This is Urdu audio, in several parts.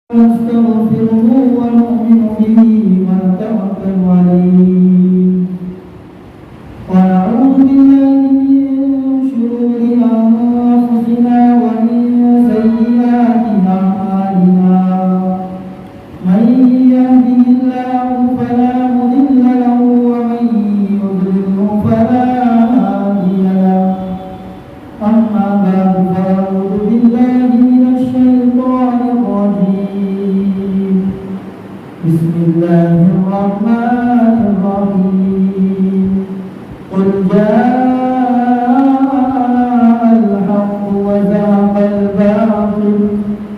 نستغفره ونؤمن به ونتوكل عليه ونعوذ بالله من شرور أنفسنا ومن سيئات أعمالنا من يهده الله فلا مضل له ومن يضلل فلا هادي له أما بعد فأعوذ بالله من الشيطان الرجيم بسم الله الرحمن الرحيم قل جاء الحق وزهق الباطل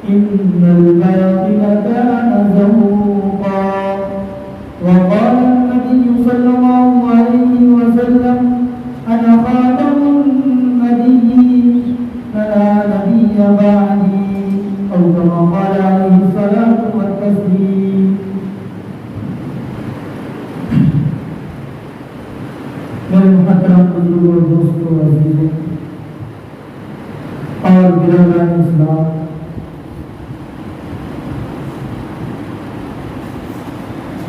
إن الباطل كان زهوقا وقال النبي صلى الله عليه وسلم أنا خاتم النبيين فلا نبي بعدي أو كما قال عليه الصلاة والتسليم میرے محترم بزرگوں اور دوستوں عزیزوں اور برادران اسلام،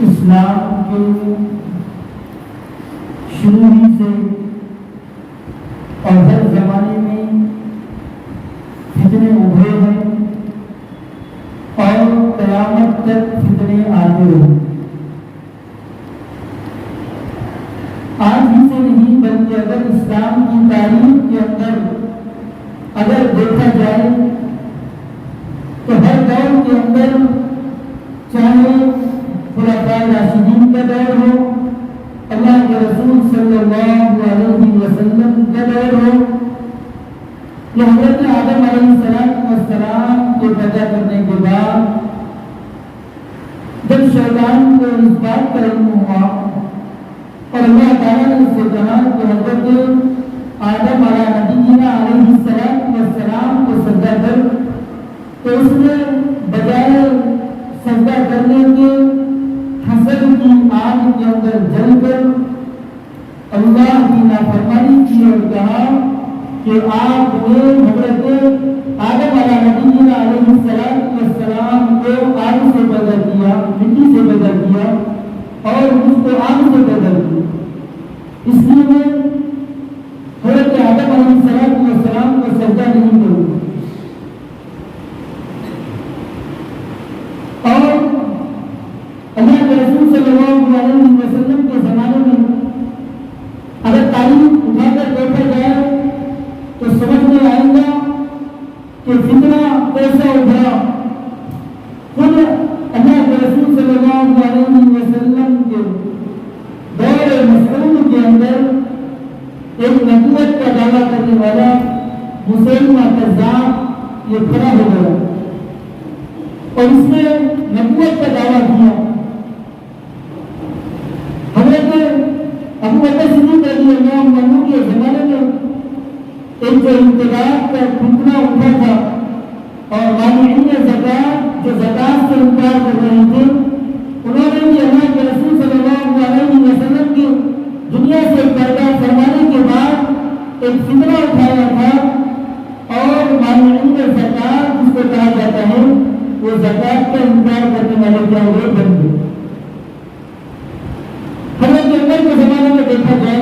اسلام کے شروع ہی سے اور ہر زمانے میں فتنے ابھرے ہیں اور قیامت تک فتنے آتے رہیں۔ آج ہی سے نہیں بلکہ اگر اسلام کی تاریخ کے اندر اگر دیکھا جائے تو ہر دور کے اندر، چاہے خلفائے راشدین کا دور ہو، اللہ کے رسول صلی اللہ علیہ وسلم کا دور ہو، یا حضرت آدم علیہ السلام کے پیدا کرنے کے بعد جب شیطان کو اس بات کا علم ہوا اور اللہ تعالیٰ نے اس سے کہا کہ حضرت آدم علیہ السلام کو سجدہ کر، تو اس نے بجائے سجدہ کرنے کے حسد کی آگ کے اندر جل کر اللہ کی نافرمانی کی اور کہا کہ آپ نے حضرت آدم علیہ السلام کو آگ سے پیدا کیا، مٹی سے پیدا کیا اور مجھ کو آگ سے پیدا کیا، اس لیے میں حضرت آدم علیہ السلام کو سجدہ نہیں کروں گا۔ اور اللہ کے رسول صلی اللہ علیہ وسلم کے زمانے میں اگر تاریخ اٹھا کر دیکھا جائے تو سمجھ میں آئے گا کہ فتنہ کیسا ابھرا۔ خود اللہ کے رسول صلی اللہ علیہ وسلم کے دور مسعود کے اندر ایک نبوت کا دعویٰ کرنے والا مسیلمہ کذاب یہ کھڑا ہو گیا اور اس نے نبوت کا دعویٰ کیا۔ حضرت ابو بکر صدیق رضی اللہ عنہ کے زمانے میں ایک جو انتخاب کا فتنہ اٹھا تھا اور مانعین زکات جو زکات سے انکار کر رہے تھے، انہوں نے بھی اللہ کے رسول صلی اللہ علیہ وسلم کی دنیا سے پردہ فرمانے کے بعد ایک فتنہ اٹھایا تھا اور مانعین زکات جس کو کہا جاتا ہے وہ زکات کا انکار کرنے والے کیا ہوئے بن گئے۔ حضرت عمر کے زمانے میں دیکھا جائے،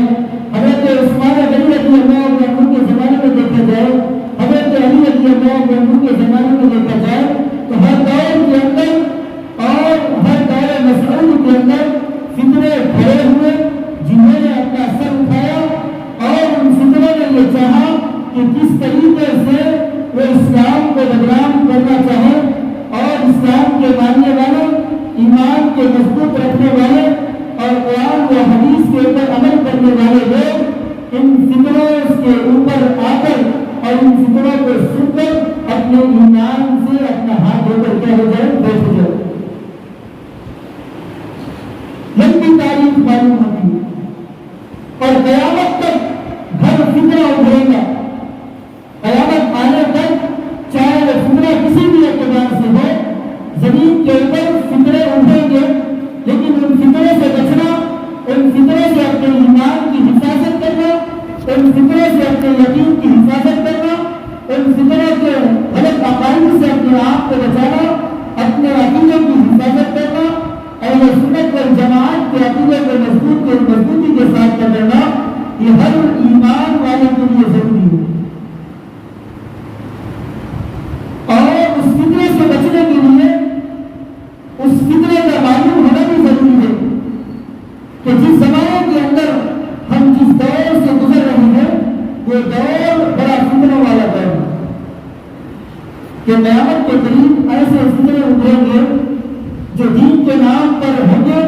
حضرت عثمان غنی رضی اللہ عنہ کے زمانے میں دیکھا جائے، حضرت علی رضی اللہ عنہ کے زمانے میں دیکھا جائے تو ہر دور کے اندر اور ہر دور مسعود کے اندر فتنے کھڑے ہوئے جنہوں نے اپنا سر اٹھایا اور ان فتنوں نے یہ چاہا کہ کس طریقے سے وہ اسلام کو بدنام کرنا چاہے اور اسلام کے ماننے والے، ایمان کے مضبوط رکھنے والے اور قرآن و حدیث کے اوپر عمل کرنے والے لوگ ان فتنوں کے اوپر آ کر اور ان فتنوں کو سن کر اپنے ایمان سے اپنا ہاتھ دھو کر کیا ہو جائے، بیٹھ جائے۔ لمبی تاریخ معلوم ہوتی ہے اور قیامت تک ہر فتنہ ابھرے گا۔ قیامت آنے تک چاہے وہ فتنہ کسی بھی اعتبار سے ہو، زمین کے اوپر فتنے ابھریں گے، لیکن ان فتنوں سے بچنا، ان فتنوں سے اپنے ایمان کی حفاظت کرنا، ان فتنوں سے اپنے یقین کی حفاظت کرنا، ان فتنوں کے غلط عقائد سے اپنے آپ کو بچانا، اپنے کرنا یہ ہر ایمان والے کے لیے ضروری ہے. اور اس فتنے سے بچنے کے لیے اس فتنے کا معلوم ہونا بھی ضروری ہے کہ جس زمانے کے اندر ہم جس دور سے گزر رہے ہیں وہ دور بڑا فتنوں والا دور ہے کہ قیامت کے قریب ایسے فتنے ابھریں گے جو دین کے نام پر ہوں گے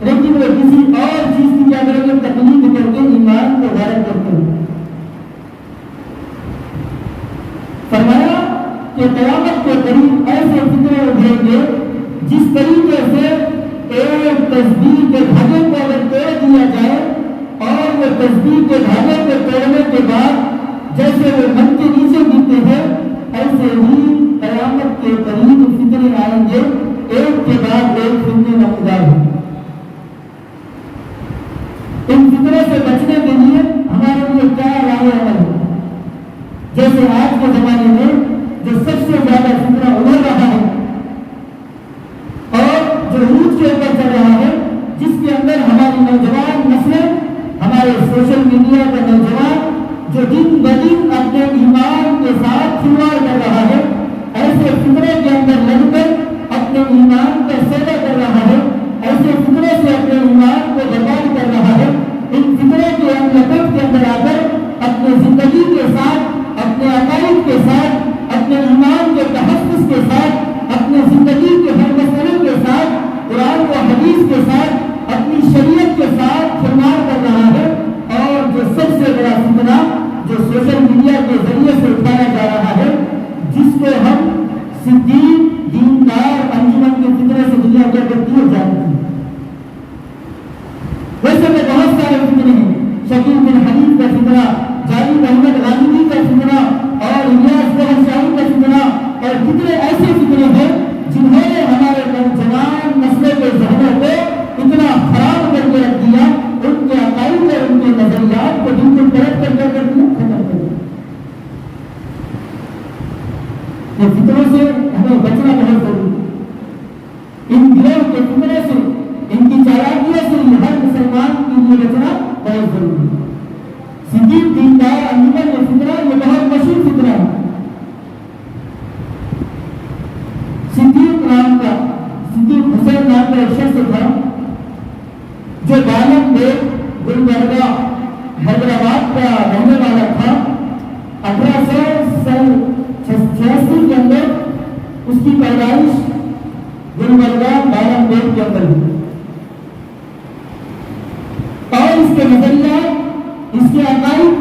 لیکن وہ کسی اور چیز کی کیا کریں گے تقلید کر کے ایمان کو غائب کرتے ہیں. فرمایا کہ قیامت کے قریب ایسے فتنے ابھریں گے جس طریقے سے ایک تسبیح کے دھاگے کو اگر توڑ دیا جائے اور وہ تسبیح کے دھاگے کو توڑنے کے بعد جیسے وہ من کے نیچے گرتے ہیں ایسے ہی قیامت کے قریب فتنے آئیں گے ایک کے بعد ایک فتنے نمودار ہوں. ان فتنوں سے بچنے کے لیے ہمارے لیے کیا راہ عمل ہے؟ جیسے آج کے زمانے میں جو سب سے زیادہ فتنہ ابھر رہا ہے اور جو عروج کے اوپر چل رہا ہے جس کے اندر ہماری نوجوان نسلیں ہمارے سوشل میڈیا کا نوجوان جو دن بدن اپنے ایمان کے ساتھ کھلواڑ کر رہا ہے ایسے فتنے کے اندر لگ کر اپنے ایمان کا سودا کر رہا ہے ایسے فتنے سے اپنے ایمان کو برباد کر رہا ہے. ان فتنے کے لپیٹ کے اندر آ کر اپنے زندگی کے ساتھ اپنے عقائد کے ساتھ اپنے ایمان کے تحفظ کے ساتھ اپنے زندگی کے ہر مسئلے کے ساتھ قرآن و حدیث کے ساتھ اپنی شریعت کے ساتھ کھلواڑ کر رہا ہے. اور جو سب سے بڑا فتنہ جو سوشل میڈیا کے ذریعے سے اٹھایا جا رہا ہے جس کو ہم صدیق دیندار انجمن کے فتنے سے دنیا کیا کرتی ہے جانتی ہے. ویسے میں بہت سارے فتنے ہیں. شکیل بن حنیف کا فتنہ, جاوید احمد غامدی کا فتنہ اور الیاس بن شاہی کا فتنہ اور کتنے ایسے فتنے ہیں جنہوں نے ہمارے نوجوان نسلوں کے ذہنوں کو اتنا خراب کر کے رکھ دیا, ان کے عقائد اور ان کے نظریات کو بالکل پلٹ کر دیا, ختم کر دیا. یہ فتنوں سے ہمیں بچنا بہت ضروری ہے. ان گروہ کے فتنے سے ان کی چالاکیوں سے ہر مسلمان کے لیے بچنا بہت ضروری ہے. صدیق دیندار انجمن یہ فتنہ یہ بہت مشہور فتنہ ہے. صدیق نام کا صدیق حسین نام کا ایک شخص تھا جو بالم بیگ گلبرگہ حیدرآباد کا رہنے والا تھا. 1886 کے اندر اس کی پیدائش گلبرگہ بالم بیگ کے اندر ہوئی اور اس کے نظریات اس کے عقائد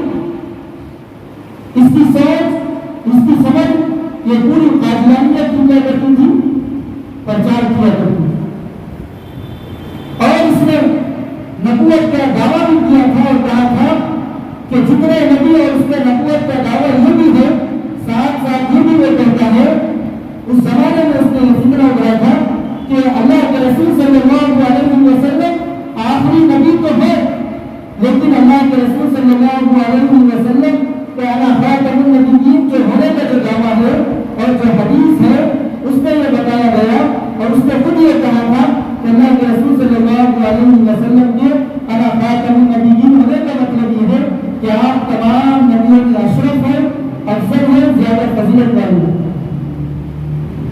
اس کی سوچ اس کی سمجھ یہ پوری قادیانیت کی کیا کرتی تھی, پرچار کیا کرتی تھی. اور اس نے نبوت کا دعویٰ بھی کیا تھا اور کہا تھا کہ جتنے نبی اور اس کے نبوت کا دعویٰ یہ بھی ہے ساتھ ساتھ یہ بھی وہ کہتا ہے. اس زمانے میں اس نے یہ فتنہ اٹھایا تھا کہ اللہ کے رسول صلی اللہ علیہ وسلم آخری نبی تو ہے لیکن اللہ کے رسول صلی اللہ علیہ وسلم کہ انا خاتم النبیین جو ہونے کا جو دعویٰ ہے اور جو حدیث ہے اس میں یہ بتایا گیا اور اس نے خود یہ کہا تھا کہ اللہ کے رسول صلی اللہ علیہ وسلم کے انا خاتم النبیین ہونے کا مطلب یہ ہے کہ آپ تمام نبیوں کے اشرف ہیں, افضل ہیں, زیادہ فضیلت والے ہیں.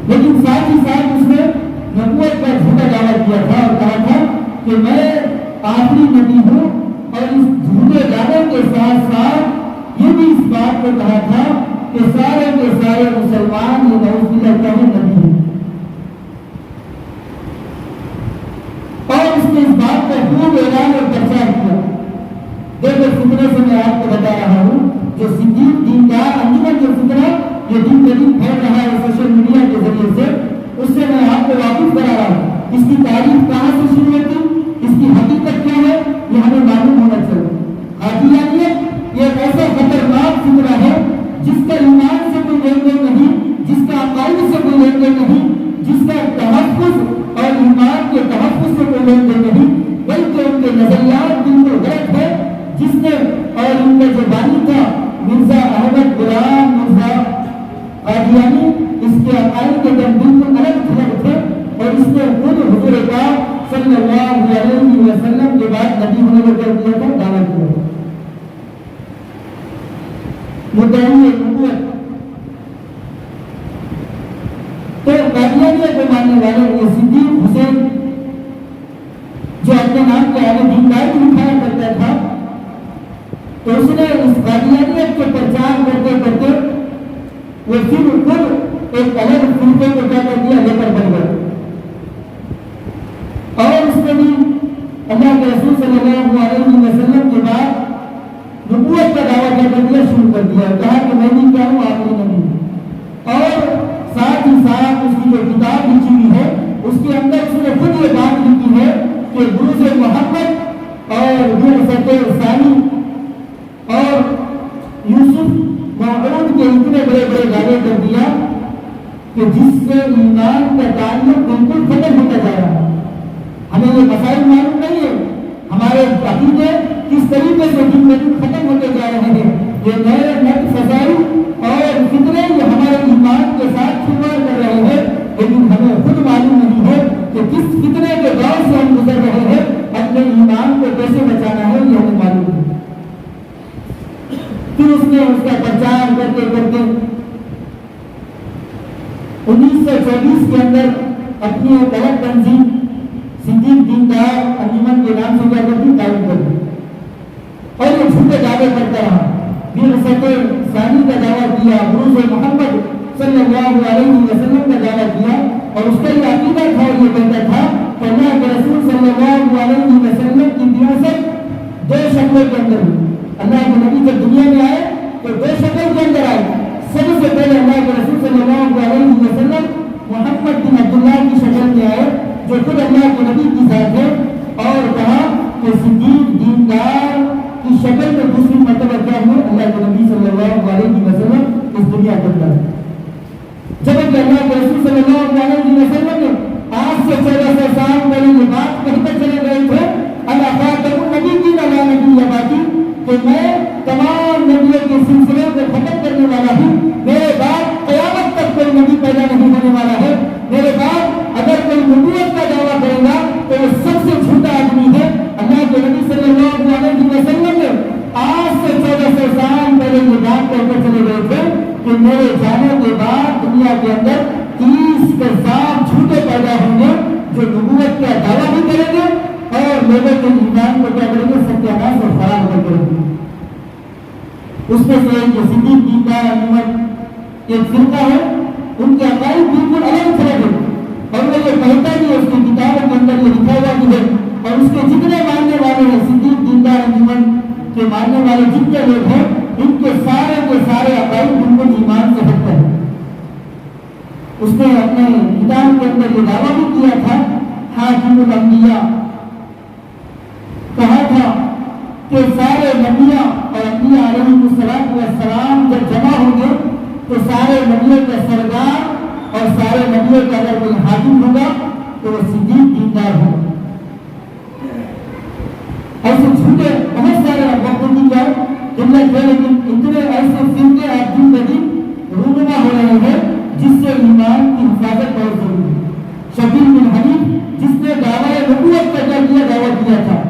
لیکن ساتھ ہی ساتھ اس نے نبوت کا جھوٹا دعویٰ کیا تھا اور کہا تھا کہ میں آخری نبی ہوں اور اس جھوٹے دعوے کے ساتھ ساتھ یہ بھی اس بات کو کہا تھا کہ سارے کے سارے مسلمان یہ نعوذ باللہ کہنے نبی ہیں. اور اس نے اس بات کا خوب اعلان اور پرچار کیا. دیکھو فتنے سے میں آپ کو بتا رہا ہوں جو صدیق دیندار انجمن جو فتنہ یہ دن بدن پھیل رہا ہے سوشل میڈیا کے ذریعے سے اس سے میں آپ کو واقف کرا رہا ہوں. اس کی تاریخ کہاں سے شروع ہوتی, اس کی حقیقت کیا ہے یہ ہمیں معلوم ہونا چاہیے. قادیانیت یہ ایک ایسا خطرناک فتنہ ہے جس کا ایمان سے کوئی لین دین نہیں, جس کا عقائد سے کوئی لین دین نہیں, جس کا تحفظ اور ایمان کے تحفظ سے کوئی لین دین نہیں, بلکہ ان کے نظریات بالکل غلط ہے. جس نے اور ان کا جو بانی تھا مرزا احمد غلام مرزا قادیانی اس کے عقائد کے اندر بالکل الگ تھلگ تھے اور اس نے خود حضور پاک صلی اللہ علیہ وسلم کے بعد نبی ہونے کو کر دیا تھا دعویٰ قادیانیت کو ماننے والے یہ صدیق حسین جو اپنے نام کے آگے دیندار بھی لکھایا کرتا تھا، تو اس نے اس قادیانیت کے پرچار کرتے کرتے وہ پھر خود ایک الگ فرقے کو کیا کر دیا، لے کر بن گئے، اور اس نے بھی اللہ کے رسول صلی اللہ علیہ وسلم کے بعد نبوت کا دعویٰ کیا کر دیا، شروع کر دیا، کہا کہ میں بھی کیا ہوں، آخری نبی ہوں، اور ساتھ ہی ساتھ اس کی جو کتاب لکھی ہوئی ہے اس کے اندر اس نے خود یہ بات لکھی ہے کہ بروز محمد اور بعثت ثانی اور یوسف موعود کے اتنے بڑے بڑے دعوے کر دیا کہ جس سے ایمان کا تعلق بالکل ختم ہوتا جا رہا ہے۔ ہمیں یہ مسائل معلوم نہیں ہے، ہمارے عقیدے کس طریقے سے دن میں دن ختم ہوتے جا رہے ہیں، یہ نئے نئے فضائل اور فتنے یہ ہمارے ایمان کے ساتھ کھلواڑ کر رہے ہیں، لیکن ہمیں خود معلوم نہیں ہے کہ کس فتنے کے دور سے ہم گزر رہے ہیں، اپنے ایمان کو کیسے بچانا ہے یہ ہمیں معلوم ہے۔ پھر اس نے اس کا پرچار کرتے کرتے 1924 کے اندر اپنی ایک الگ تنظیم صدیق دیندار انجمن کے نام سے کیا کرتی قائم کر دی، اور یہ جھوٹے دعوے کرتا رہا، بعثت ثانی کا دعویٰ کیا، بروز محمد صلی اللہ علیہ وسلم کا دعویٰ کیا، اور اس کا یہ عقیدہ تھا اور یہ کہتا تھا کہ اللہ کے رسول صلی اللہ علیہ وسلم کی بعثت دو شکلوں کے اندر ہوئی۔ اللہ کے نبی جب دنیا میں آئے تو دو شکل کے اندر آئے، سب سے پہلے اللہ کے رسول صلی اللہ علیہ وسلم محمد بن عبداللہ کی شکل میں آئے جو خود اللہ کے نبی کی ذات ہے، اور کہا کہ صدیق دیندار کی شکل میں دوسری مرتبہ کیا ہوئے، اللہ کے نبی صلی اللہ علیہ وسلم اس دنیا کے اندر، جبکہ اللہ کے رسول صلی اللہ علیہ وسلم نے آج سے 1400 سال پہلے یہ بات کہیں پر چلے گئے تھے، اللہ خاتم النبیین لا نبی بعدی، کہ میں تمام نبیوں کے سلسلے کو ختم کرنے والا ہوں، میرے بعد قیامت تک کوئی نبی پیدا نہیں ہونے والا ہے، میرے بعد اگر کوئی نبوت کا دعویٰ کرے گا تو وہ سب سے جھوٹا آدمی ہے۔ اللہ کے نبی صلی اللہ علیہ وسلم نے آج سے 1400 سال پہلے یہ بات کہہ کر چلے گئے تھے کہ میرے جانے کے بعد دنیا کے اندر 30 کذاب جھوٹے پیدا ہوں گے جو نبوت کا دعویٰ بھی کریں گے اور لوگوں کے ایمان کو کیا کریں گے، ستیاناش اور خراب کر کریں گے۔ اس میں سے ایک صدیق دیندار انجمن ایک فرقہ ہے، ان کے عقائد بالکل الگ تھلگ ہے، اور وہ یہ کہتا ہے کہ اس کی کتابوں کے اندر یہ لکھا ہوا بھی ہے، اور اس کے جتنے ماننے والے ہیں صدیق دیندار انجمن کے ماننے والے جتنے لوگ ہیں، ان کے سارے عقائد بالکل ایمان سے ہٹتے ہیں۔ اس نے اپنے کتاب کے اندر یہ دعویٰ بھی کیا تھا، حاکم الانبیاء، کہا تھا کہ سارے نبیاں اور انبیاء علیہ السلام جب جمع ہوں گے تو سارے نبیوں کا سردار اور سارے نبیوں کا اگر کوئی حاکم ہوگا تو وہ صدیق دیندار ہوگا۔ ایسے جھوٹے بہت سارے وقتوں کی جاؤ جملہ تھے، لیکن اتنے ایسے فرقے آپ دن بدن رونما ہو رہے ہیں جس سے ایمان کی حفاظت بہت ضروری ہے۔ شبیر بن حنیف جس نے دعویٰ نبوت کا کیا کیا، دعویٰ کیا تھا،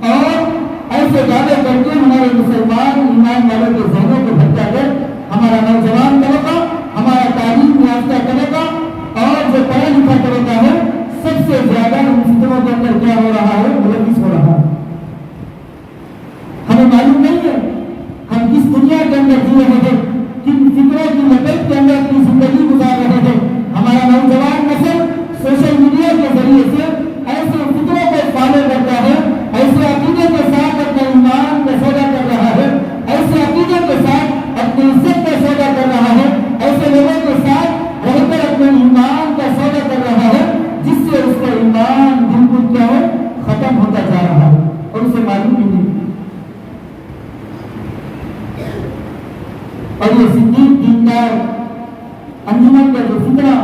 اور ایسے دعوے کر کے ہمارے مسلمان ایمان والوں کے ذہنوں کو بھٹکا کر ہمارا نوجوان طبقہ، ہمارا تعلیم یافتہ طبقہ اور جو پڑھا لکھا طبقہ ہے، سب سے زیادہ ان فتنوں کے اندر کیا ہو رہا ہے، ملوث ہو رہا ہے۔ ہمیں معلوم نہیں ہے ہم کس دنیا کے اندر جی رہے ہیں، کن فکروں کی لپیٹ کے اندر اپنی زندگی گزار رہے ہیں۔ ہمارا نوجوان نسل سوشل میڈیا کے ذریعے سے ایسے فکروں کو فالو کرتا ہے، ایسے عقیدے کے ساتھ اپنے ایمان کا سودا کر رہا ہے، ایسے عقیدے کے ساتھ اپنی عزت کا سودا کر رہا ہے، ایسے لوگوں کے ساتھ رہ کر اپنے ایمان کا سودا کر رہا ہے، جس سے اس کا ایمان بالکل کیا ہے، ختم ہوتا جا رہا ہے اور اسے معلوم بھی نہیں۔ اور یہ صدیق دیندار انجمن کا جو فکرہ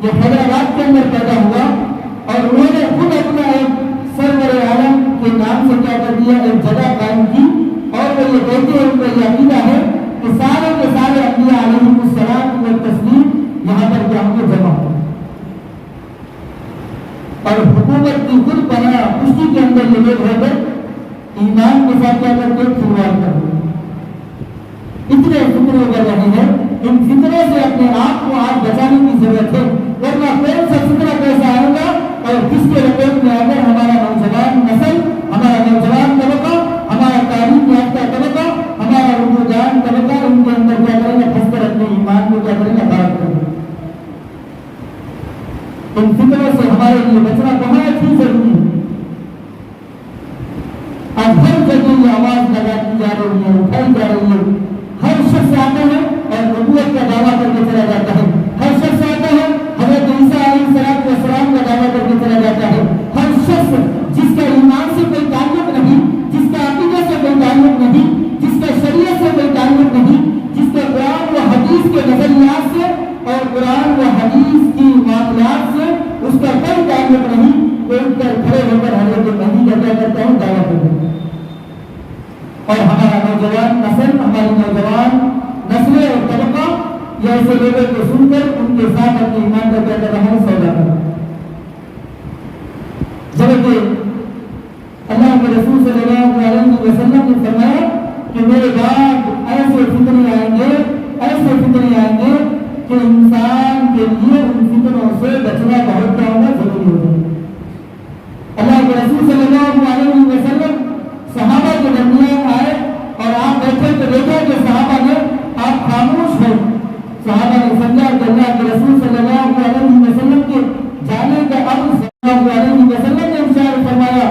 یہ حیدرآباد کے اندر پیدا ہوا، اور انہوں نے خود اپنا ایک سرور عالم کے نام سے کیا کر دیا، ایک جگہ قائم کی، اور وہ یہ کہتے ہیں، ان کا یہ عقیدہ ہے کہ سارے کے سارے انبیاء علیہ السلام کی تسلیم یہاں پر کیا ہوں گے، جمع ہو، اور حکومت کی خود پناہ پشتی کے اندر یہ لوگ رہ کر ایمان کے ساتھ کیا کرتے ہیں، کھلواڑ کرتے ہیں۔ اتنے فکرے کر رہے ہیں، ان فکروں سے اپنے آپ کو آج بچانے کی ضرورت ہے۔ وہ اس کے رپورٹ میں اگر ہمارا نوجوان نسل، ہمارا نوجوان طبقہ، ہمارا تعلیم یافتہ طبقہ، ہمارا رجحان طبقہ ان کے اندر کیا کریں گے، پھنس کر اپنے ایمان کو کیا کریں گے، خراب کریں گے۔ ان فتنوں سے ہمارے لیے بچنا بہت ہی ضروری ہے۔ آج ہر جگہ یہ آواز لگاتی جا رہی ہے، اٹھائی جا رہی ہے۔ ہر شخص آتا ہے اور نبوت کا دعویٰ کر کے چلا جاتا ہے۔ ہر شخص آتا ہے حضرت عیسیٰ علیہ السلام کا دعویٰ کر کے چلا جاتا ہے۔ ہر شخص جس کا ایمان سے کوئی تعلق نہیں، جس کا عقیدہ سے کوئی تعلق نہیں، جس کا شریعت سے کوئی تعلق نہیں، جس کا قرآن و حدیث کے نظریات سے اور قرآن و حدیث کی معاملات سے اس کا کوئی تعلق نہیں، کوئی کر کھڑے ہو کر حضرت مہدی کا کیا کرتا ہوں، دعویٰ کرتا ہے۔ اور ہمارا نوجوان نسل، ہماری نوجوان نسلیں اور طبقہ یہ ایسے لوگوں کو سن کر ان کے ساتھ اپنے ایمان کا کیا کر رہا ہے، سودا کر رہا ہے۔ جبکہ اللہ کے رسول صلی اللہ علیہ وسلم نے فرمایا کہ میرے بعد ایسے فتنے آئیں گے، ایسے فتنے آئیں گے کہ انسان کے لیے ان فتنوں سے بچنا بہت کیا ہوگا، ضروری ہوگا۔ اللہ کے رسول صلی اللہ علیہ وسلم صحابہ کے درمیان آئے اور آپ بیٹھے تو دیکھا کہ صحابہ نے آپ خاموش ہیں۔ صحابہ نے سمجھا کہ اللہ کے رسول صلی اللہ علیہ وسلم کے جانے کا امر صلی اللہ علیہ وسلم نے ارشاد فرمایا،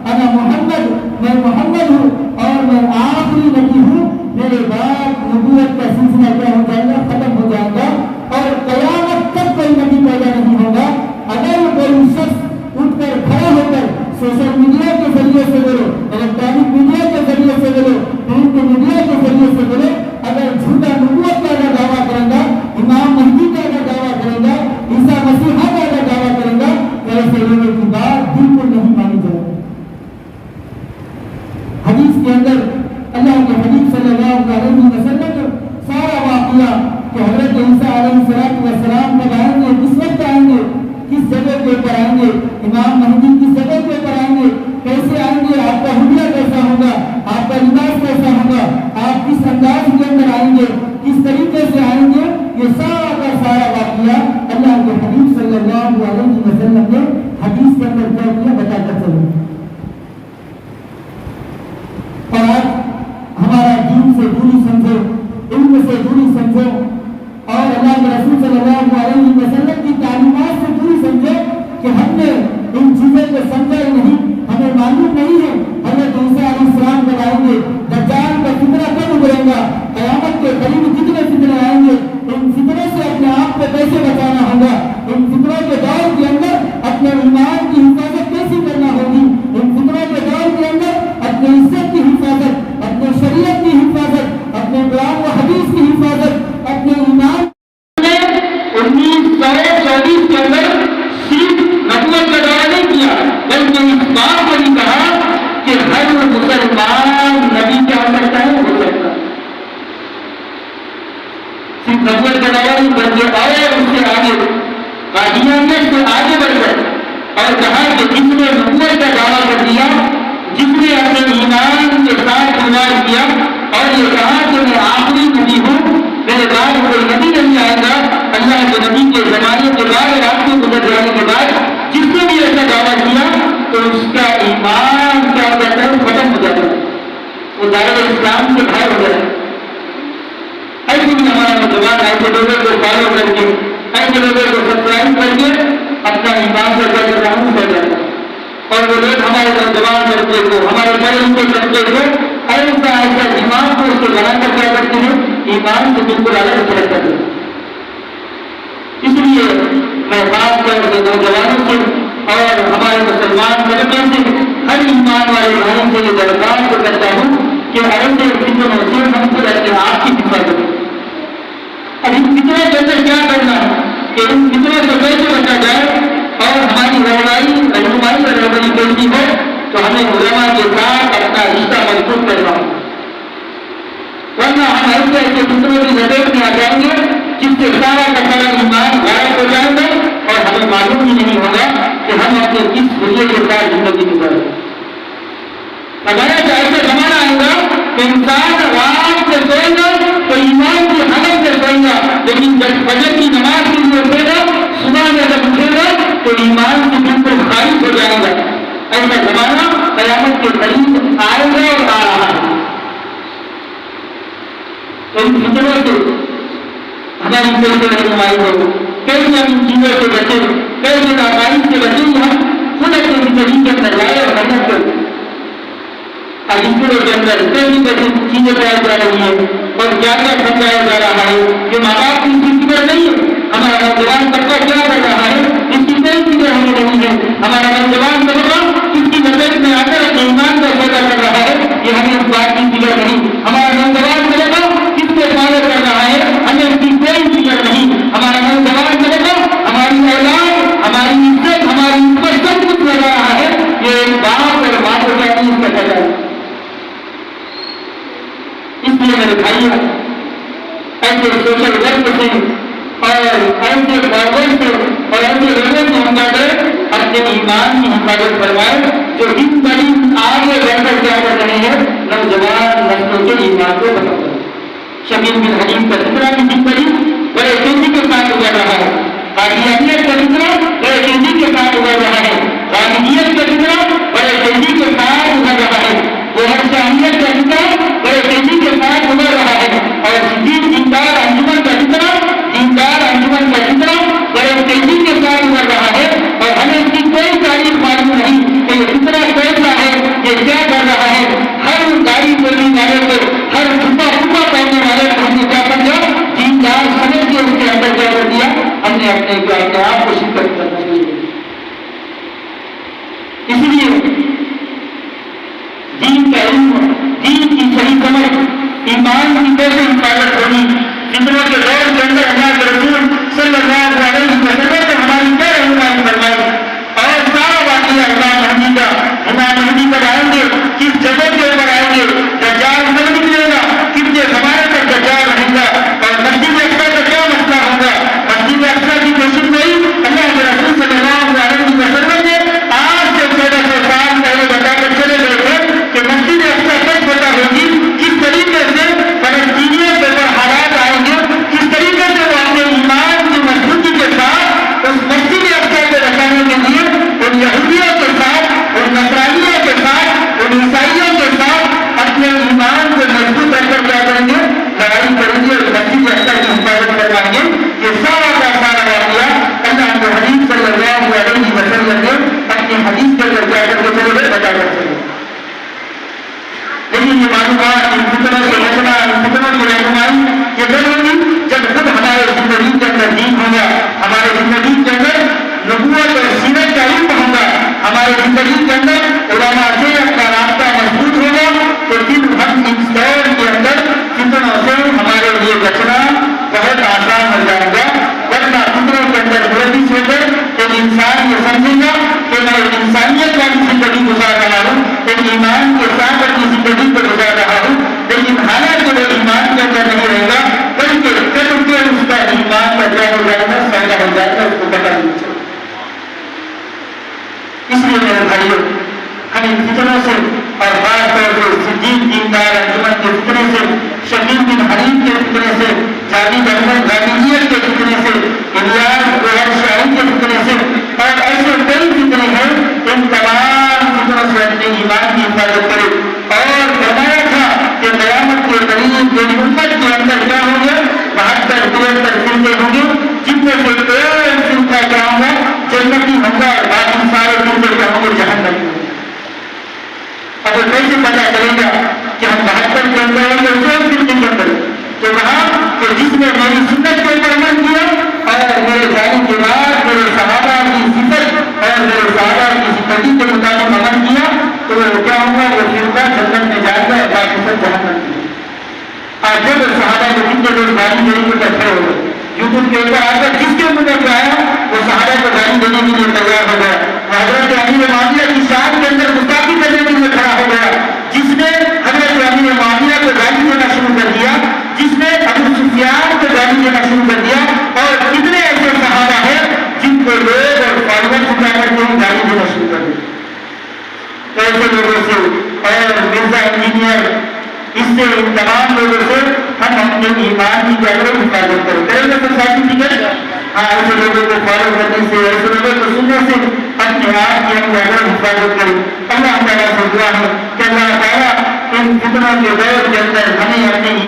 انا محمد، میں محمد ہوں اور میں آخری نبی ہوں، میرے بعد نبوت کا سلسلہ کیا ہو جائے گا، ختم ہو جائے گا اور قیامت تک کوئی نبی پیدا نہیں ہوگا۔ اگر کوئی شخص اٹھ کر کھڑا ہو کر سوشل میڈیا کے ذریعے سے بولے، الیکٹرانک میڈیا کے ذریعے سے بولے، پرنٹ میڈیا کے ذریعے سے بولے، اگر جھوٹا نبوت کا اگر دعویٰ کرے گا، امام مہدی کا اگر دعویٰ کرے گا، عیسیٰ مسیح کا اگر دعویٰ کرے گا، تو ایسے لوگوں کی بات بالکل نہیں مانی جائے گی۔ حدیث کے اندر اللہ کے حبیب صلی اللہ علیہ وسلم کا سارا واقعہ کہ حضرت عیسیٰ علیہ السلام کب آئیں گے، کس وقت آئیں گے، کس جگہ کے اوپر آئیں گے، امام مہدی کس جگہ کے اوپر آئیں گے، کیسے آئیں گے، آپ کا حلیہ کیسا ہوگا، آپ کا لباس کیسا ہوگا، آپ کس انداز کے اندر آئیں گے، کس طریقے سے آئیں گے، یہ سارا کا سارا واقعہ اللہ کے حبیب صلی اللہ علیہ وسلم نے حدیث کے اندر کیا کیا، بتا کر چلے۔ اور آج ہمارا دین سے دوری سمجھو، علم سے دوری سمجھو اور اللہ کے رسول صلی اللہ علیہ وسلم کی تعلیمات سے دوری سمجھو کہ ہم نے ان چیزوں کو سمجھا ہی نہیں، ہمیں معلوم نہیں ہے حضرت عیسیٰ علیہ السلام کب آئیں گے، دجال کا فتنہ کب ابھرے گا، قیامت کے قریب کتنے فتنے آئیں گے، ان فتنوں سے اپنے آپ کو کیسے بچانا ہوگا، ان فتنوں کے دور کے اندر اپنے ایمان کی حفاظت کیسے کرنا ہوگی، ان فتنوں کے دور کے اندر اپنے عزت کی حفاظت، اپنے شریعت کی حفاظت، اپنے قرآن و حدیث کی حفاظت، اپنے ایمان 1924 کے اندر صرف نبوت کا دعویٰ نہیں کیا بلکہ اس بات کو بھی کہا کہ ہر مسلمان نبی کیا ہو سکتا ہے، ہو سکتا ہے۔ صرف نبوت کا دعویٰ نہیں بلکہ اور اس سے آگے قادیانیت سے آگے بڑھ گئے اور کہا کہ جس نے نبوت کا دعویٰ کر دیا، جس نے اپنے ایمان کے ساتھ خلوت کیا اور یہ کہا کہ میں آخری نبی ہوں، میرے بعد کوئی نبی نہیں آئے گا، اللہ کے نبی کے زمانے کے بعد راستے گزر جانے کے بعد جس نے بھی ایسا دعویٰ کیا تو اس کا ایمان کیا کہتا ہے، ختم ہو جاتا ہے، وہ دائرہ اسلام سے باہر ہو جاتا ہے۔ ایسے بھی ہمارا نوجوان ایسے لوگوں کو فالو کر کے، ایسے لوگوں کو سبسکرائب کر کے اپنا ایمان کا کیا کرتا ہوں کر جاتا ہے، اور وہ لوگ ہمارے نوجوان طبقے کو، ہمارے بڑے ان کے طبقے کو ایسا ایسا دماغ کو اس کو بنا کر کیا کرتے ہیں، ایمان سے بالکل الگ فرق کرتے ہیں۔ اس لیے میں بات کر کے نوجوانوں سے اور ہمارے مسلمان طبقے سے، ہر ایمان والے بھائیوں سے یہ درخواست کرتا ہوں کہ ایسے فتنوں سے ہم کو اپنے آپ کی حفاظت کریں۔ اب ان فتنوں کے اندر کیا کرنا ہے کہ ان فتنوں سے کیسے بچا جائے اور ہماری رہنمائی اور رہبری کیسی ہو، تو ہمیں علماء کے ساتھ اپنا رشتہ مضبوط کرنا ہو، ورنہ ہم ایسے ایسے فتنوں کی لپیٹ میں آ جائیں گے جس سے سارا کا سارا ایمان غائب ہو جائے گا اور ہمیں معلوم ہی نہیں ہوگا کہ ہم اپنے کس ذریعے کے ساتھ زندگی گزاریں۔ اگر ایسا زمانہ آئے گا کہ انسان رات سے سوئے گا تو ایمان کی حالت سے سوئے گا، لیکن جب فجر کی نماز کے لیے اٹھے گا، صبح میں جب اٹھے گا تو ایمان کی بالکل خارج والا زمانہ قیامت کے قریب آئے گا اور آ رہا ہے. تو ان فتنوں سے ہماری کیسے رہنمائی ہو, کیسے ہم ان چیزوں سے بچیں, کیسے ناکاری سے بچیں کہ ہم خود اپنے زندگی کے اندر لائے اور محنت کریں. آج اسکولوں کے اندر کیسی کیسی چیزیں پڑھائی جا رہی ہیں اور کیا کیا سمجھایا جا رہا ہے کہ ماں باپ کی اس کی فکر نہیں ہے. ہمارا نوجوان طبقہ کیا کر رہا ہے اس کی کوئی فکر ہمیں نہیں ہے. ہمارا نوجوان طبقہ اس کی نظر میں آ کر اپنے ایمان کا سودا کر رہا ہے کہ ہمیں اس بات کی فکر نہیں. ہمارا نوجوان طبقہ کس کو فالو کر رہا ہے ہمیں اس کی کوئی فکر نہیں. ہمارا نوجوان طبقہ ہماری اولاد, ہماری عزت, ہماری عزت سب کچھ کر رہا ہے. یہ ایک باپ اور ماں کو کیا نہیں اس کا سزا ہے. اس لیے میرے بھائیوں, ایسے سوشل ورک سے اور ایسے فارورڈ سے اور ایسے لوگوں سے ہم اپنے ایمان کی حفاظت فرمائیں جو دن بدن آگے بڑھ کر کیا کر رہے ہیں, نوجوان نسلوں کے ایمان کو بتا رہے ہیں. شبیر بن حلیم کا ذکر بھی دن بدن بڑے تیزی کے ساتھ گزر رہا ہے. قادیانیت کا ذکر بڑے تیزی کے ساتھ گزر رہا ہے. غامدیت کا ذکر بڑے تیزی کے ساتھ گزر رہا ہے. گوہر شاہیت کا ذکر بڑے تیزی کے ساتھ گزر رہا ہے. اور دیندار انجمن کا ذکر بڑے تیزی کے ساتھ گزر رہا ہے. اور ہمیں اس کی کوئی تاریخ معلوم نہیں کہ یہ کتنا کیسا ہے, یہ کیا کر رہا ہے. ہر گاڑی چلنے والے کو, ہر چھپا پہننے والے کو ہم نے کیا سمجھا, دیندار سمجھ کے اس کے اندر کیا کر دیا, ہم نے اپنے آپ کو شرکت کرنا چاہیے. اس لیے دین کا علم, دین کی صحیح سمجھ, ایمان کی کیسے حفاظت ہوگی. فتنوں کے دور کے اندر اللہ کے رسول صلی اللہ علیہ وسلم نے ہماری کیا رہنمائی فرمائی. اور سارا واقعہ امام مہدی کب آئیں گے, کس جگہ کے اوپر آئیں گے, دجال نہیں نکلے گا, کتنے زمانے تک دجال رہے گا, اور مسجد اقصیٰ کا کیا مسئلہ ہوگا. مسجد اقصیٰ کی کوشش نہیں, اللہ کے رسول صلی اللہ علیہ وسلم نے آج سے 1400 سال پہلے بتا کر چلے گئے تھے کہ مسجد اقصیٰ کب پتہ ہوگی, کس طریقے سے فلسطینیوں کے اوپر حالات آئیں گے, کس طریقے سے وہ اپنے ایمان کی مضبوطی کے ساتھ اس مسجد اقصیٰ کو بچانے کے لیے ان یہودیوں کے ساتھ, ان نصرانیوں کے ساتھ, ان عیسائیوں کے ساتھ اپنے ایمان کو مضبوط کر کر کیا کریں گے, لڑائی کریں گے اور مسجد اقصیٰ کی حفاظت کروائیں گے. یہ سارا کا سارا واقعہ اللہ کے حبیب صلی اللہ علیہ وسلم نے اپنی حدیث کے اندر کیا کر کے چلے بتا کر چلے. لیکن یہ معلومات ان فتنوں سے بچنا, ان فتنوں کی رہنمائی یہ کب ہوگی جب خود ہمارے زندگی کے اندر دین ہوگا, ہمارے زندگی کے اندر نبوت اور سیرت کا علم ہوگا, ہمارے زندگی کے اندر علماء سے اپنا رابطہ مضبوط ہوگا, تو پھر ہم اس دور کے اندر فتنوں سے ہمارے لیے بچنا بہت آسان ہو جائے گا. ورنہ فتنوں کے اندر ملوث ہو کر ایک انسان یہ سمجھے گا کہ میں ایک انسانیت والی زندگی گزار رہا ہوں, ایک ایمان کے ساتھ اپنی زندگی کو گزار رہا ہوں, لیکن حالانکہ وہ ایمان کے اندر نہیں رہے گا, بلکہ کل کے اس کا ایمان کا کیا ہو جائے گا, سہنا ہو جائے گا, اس کو پتہ نہیں چلے. اس لیے میرے بھائیوں, ہم ان فتنوں سے اور خاص طور پر صدیق دیندار انجمن کے فتنے سے, شبیر بن حلیم کے فتنے سے, جاوید احمد غامدیت کے فتنے سے, الیاس گوہر شاہی کے فتنے سے, اور ایسے کئی فتنے ہیں, ان تمام فتنوں سے اپنے ایمان کی حفاظت کرے. اور فرمایا تھا کہ قیامت کے قریب میری امت کے اندر کیا ہوں گے, 72-73 فرقے ہوں گے, جن میں سے ایک فرقہ کیا ہوگا, جنتی ہوگا, اور باقی سارے فرقے کیا ہوں گے, جہنمی ہوں گے. اب کیسے پتا چلے گا کہ ہم 72 کے اندر ہوں گے, 100 فرقے کے اندر, تو کہا کہ جس نے میری سنت کے اوپر عمل کیا اور میرے جانے کے بعد میرے صحابہ کی صفت اور میرے صحابہ کی زندگی کے مطابق عمل کیا, تو وہ کیا ہوگا, وہ فرقہ جنت میں جائے گا, اور باقی سب جہنم میں. آج جب صحابہ کو کتنے لوگ گالی دینے کو کٹھے ہو گئے, یوٹیوب کے اوپر آ کر جس کے منہ میں آیا وہ صحابہ کو گالی دینے کے لیے تیار ہو گیا. حضرت امیر معاویہ کی شان کے اندر گستاخی کرنے کے لیے کھڑا ہو گیا, جس نے حضرت امیر معاویہ کو گالی دینا شروع کر دیا, جس نے ابو سفیان کو گالی دینا شروع کر دیا. اور کتنے ایسے صحابہ ہیں جن کو لوگ اور فالوور کیا کرتے ہیں, گالی دینا شروع کر دیا. ایسے لوگوں سے اور مرزا انجینئر, اس سے ان تمام لوگوں سے ہم اپنے ایمان کی جاگرت حفاظت کریں. پہلے تو ساتھی ایسے لوگوں کو فالو کرنے سے, ایسے لوگوں کو سننے سے اپنے آپ کی ہم جاگرت حفاظت کرے. اللہ تعالیٰ سے دعا ہے کہ اللہ تعالیٰ ان فتنوں کے دور کے اندر ہمیں اپنی